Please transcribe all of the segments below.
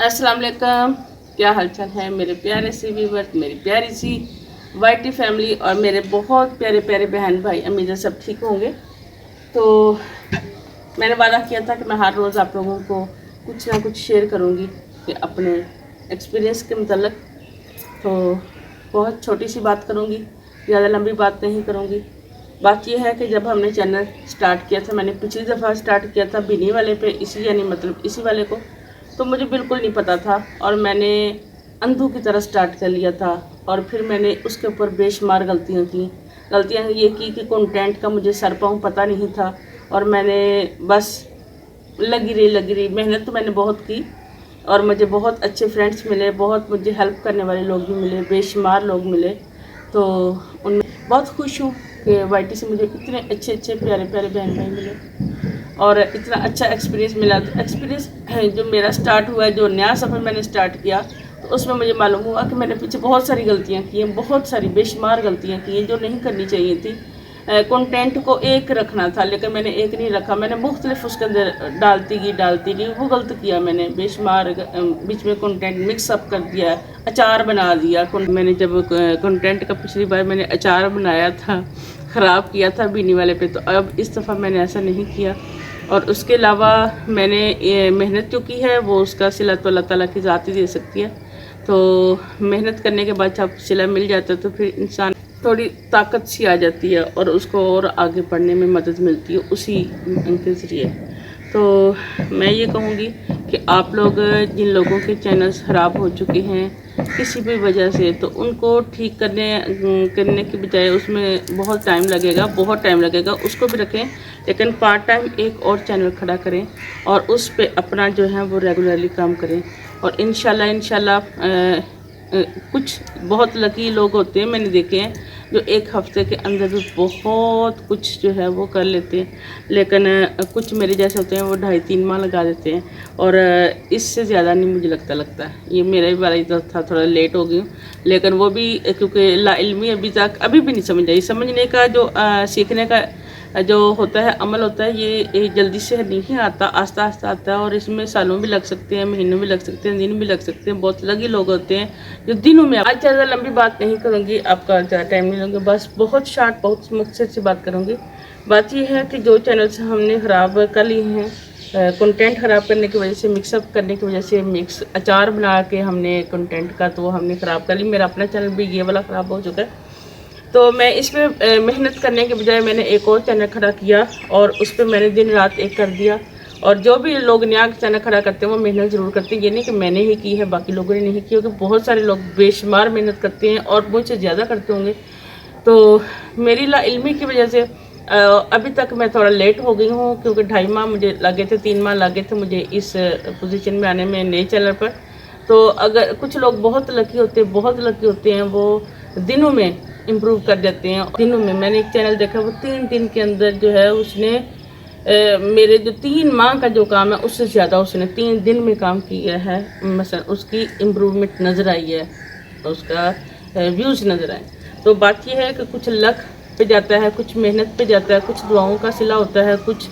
अस्सलाम वालेकुम, क्या हालचाल है मेरे प्यारे से व्यूअर, मेरी प्यारी सी वाईटी फैमिली और मेरे बहुत प्यारे प्यारे बहन भाई। उम्मीद सब ठीक होंगे। तो मैंने वादा किया था कि मैं हर रोज़ आप लोगों को कुछ ना कुछ शेयर करूँगी कि अपने एक्सपीरियंस के मतलब। तो बहुत छोटी सी बात करूँगी, ज़्यादा लंबी बात नहीं करूँगी। बात यह है कि जब हमने चैनल स्टार्ट किया था, मैंने पिछली दफ़ा स्टार्ट किया था बिनी वाले पे, इसी यानी मतलब इसी वाले को, तो मुझे बिल्कुल नहीं पता था और मैंने अंधों की तरह स्टार्ट कर लिया था। और फिर मैंने उसके ऊपर बेशुमार गलतियाँ ये की कि कंटेंट का मुझे सर पाँव पता नहीं था और मैंने बस लगी रही। मेहनत तो मैंने बहुत की और मुझे बहुत अच्छे फ्रेंड्स मिले, बहुत मुझे हेल्प करने वाले लोग भी मिले, बेशुमार लोग मिले। तो उनमें बहुत खुश हूँ कि वाईटी से मुझे इतने अच्छे प्यारे प्यारे बहन भाई मिले और इतना अच्छा एक्सपीरियंस मिला। तो एक्सपीरियंस जो मेरा स्टार्ट हुआ है, जो नया सफ़र मैंने स्टार्ट किया, तो उसमें मुझे मालूम हुआ कि मैंने पीछे बहुत सारी गलतियाँ की हैं, बहुत सारी बेशुमार गलतियाँ की हैं जो नहीं करनी चाहिए थी। कंटेंट को एक रखना था लेकिन मैंने एक नहीं रखा, मैंने मुख्तलिफ उसके अंदर डालती गई। वो गलत किया मैंने, बेशुमार बीच में कंटेंट मिक्सअप कर दिया, अचार बना दिया। मैंने जब कंटेंट का पिछली बार मैंने अचार बनाया था, ख़राब किया था बीनी वाले पे, तो अब इस दफ़ा मैंने ऐसा नहीं किया। और उसके अलावा मैंने मेहनत जो की है वो उसका सिला तो अल्लाह ताला की ज़ात ही दे सकती है। तो मेहनत करने के बाद जब सिला मिल जाता है तो फिर इंसान थोड़ी ताकत सी आ जाती है और उसको और आगे बढ़ने में मदद मिलती है उसी के ज़रिए। तो मैं ये कहूँगी कि आप लोग जिन लोगों के चैनल्स ख़राब हो चुके हैं किसी भी वजह से, तो उनको ठीक करने की बजाय उसमें बहुत टाइम लगेगा, उसको भी रखें, लेकिन पार्ट टाइम एक और चैनल खड़ा करें और उस पे अपना जो है वो रेगुलरली काम करें। और इंशाल्लाह कुछ बहुत लकी लोग होते हैं, मैंने देखे हैं, जो एक हफ्ते के अंदर भी बहुत कुछ जो है वो कर लेते हैं। लेकिन कुछ मेरे जैसे होते हैं वो 2.5-3 माह लगा देते हैं और इससे ज़्यादा नहीं मुझे लगता। ये मेरा भी वाला तो था, थोड़ा लेट हो गई हूँ, लेकिन वो भी क्योंकि लाइल्मी अभी भी नहीं समझ आई। समझने का जो सीखने का जो होता है, अमल होता है, ये जल्दी से नहीं आता, आस्ता आस्ता आता है और इसमें सालों भी लग सकते हैं, महीनों भी लग सकते हैं, दिन भी लग सकते हैं। बहुत लगे लोग होते हैं जो दिनों में। आज ज़्यादा लंबी बात नहीं करूँगी, आपका ज़्यादा टाइम नहीं लूँगी, बस बहुत शार्ट बहुत मुख्तसर सी बात करूँगी। बात यह है कि जो चैनल्स हमने ख़राब कर लिए हैं, कंटेंट ख़राब करने की वजह से, मिक्सअप करने की वजह से, अचार बना के हमने कंटेंट का तो हमने ख़राब कर ली। मेरा अपना चैनल भी ये वाला ख़राब हो चुका है। तो मैं इसमें मेहनत करने के बजाय मैंने एक और चैनल खड़ा किया और उस पर मैंने दिन रात एक कर दिया। और जो भी लोग नया चैनल खड़ा करते हैं वो मेहनत ज़रूर करते हैं, ये नहीं कि मैंने ही की है बाकी लोगों ने नहीं की, क्योंकि बहुत सारे लोग बेशुमार मेहनत करते हैं और मुझसे ज़्यादा करते होंगे। तो मेरी लाइल्मी की वजह से अभी तक मैं थोड़ा लेट हो गई हूँ, क्योंकि 2.5 माह मुझे लगे थे, 3 माह लगे थे मुझे इस पोजीशन में आने में नए चैनल पर। तो अगर कुछ लोग बहुत लकी होते हैं, वो दिनों में इम्प्रूव कर जाते हैं। दिनों में मैंने एक चैनल देखा, वो 3 दिन के अंदर जो है उसने मेरे जो 3 माह का जो काम है उससे ज़्यादा उसने 3 दिन में काम किया है। मसलन उसकी इम्प्रूवमेंट नज़र आई है, उसका व्यूज़ नज़र आए। तो बात यह है कि कुछ लक पे जाता है, कुछ मेहनत पे जाता है, कुछ दुआओं का सिला होता है, कुछ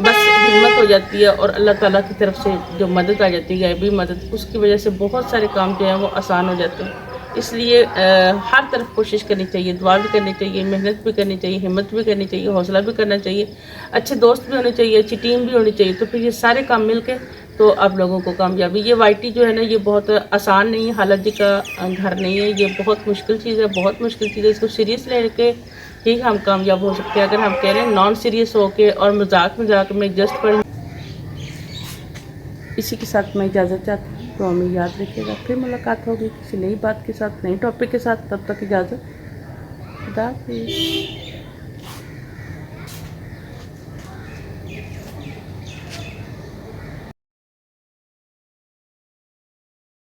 बस हिम्मत हो जाती है और अल्लाह ताला की तरफ से जो मदद आ जाती है, गैबी मदद, उसकी वजह से बहुत सारे काम जो हैं वो आसान हो जाते हैं। इसलिए हर तरफ कोशिश करनी चाहिए, दुआ भी करनी चाहिए, मेहनत भी करनी चाहिए, हिम्मत भी करनी चाहिए, हौसला भी करना चाहिए, अच्छे दोस्त भी होने चाहिए, अच्छी टीम भी होनी चाहिए। तो फिर ये सारे काम मिल के तो आप लोगों को कामयाबी। ये वाईटी जो है ना, ये बहुत आसान नहीं है, हालत जी का घर नहीं है, ये बहुत मुश्किल चीज़ है, बहुत मुश्किल चीज़ है। इसको सीरियस लेके ही हम कामयाब हो सकते हैं। अगर हम कह रहे हैं नॉन सीरियस होके और मजाक में जस्ट पर। इसी के साथ मैं इजाज़त चाहती हूँ, तो हमें याद रखिएगा, फिर मुलाकात होगी किसी नई बात के साथ, नई टॉपिक के साथ। तब तक इजाज़त, खुदा हाफिज़।